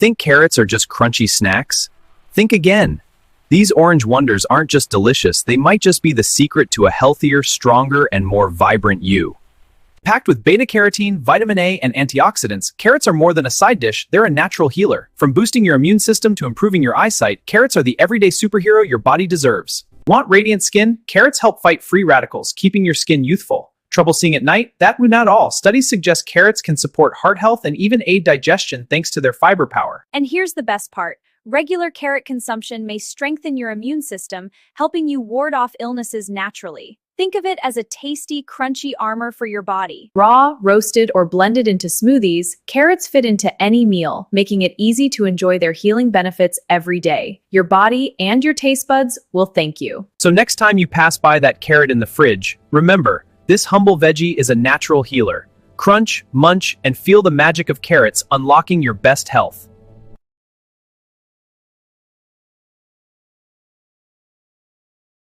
Think carrots are just crunchy snacks? Think again. These orange wonders aren't just delicious, they might just be the secret to a healthier, stronger, and more vibrant you. Packed with beta-carotene, vitamin A, and antioxidants, carrots are more than a side dish, they're a natural healer. From boosting your immune system to improving your eyesight, carrots are the everyday superhero your body deserves. Want radiant skin? Carrots help fight free radicals, keeping your skin youthful. Trouble seeing at night? That not all. Studies suggest carrots can support heart health and even aid digestion thanks to their fiber power. And here's the best part. Regular carrot consumption may strengthen your immune system, helping you ward off illnesses naturally. Think of it as a tasty, crunchy armor for your body. Raw, roasted, or blended into smoothies, carrots fit into any meal, making it easy to enjoy their healing benefits every day. Your body and your taste buds will thank you. So next time you pass by that carrot in the fridge, remember, this humble veggie is a natural healer. Crunch, munch, and feel the magic of carrots unlocking your best health.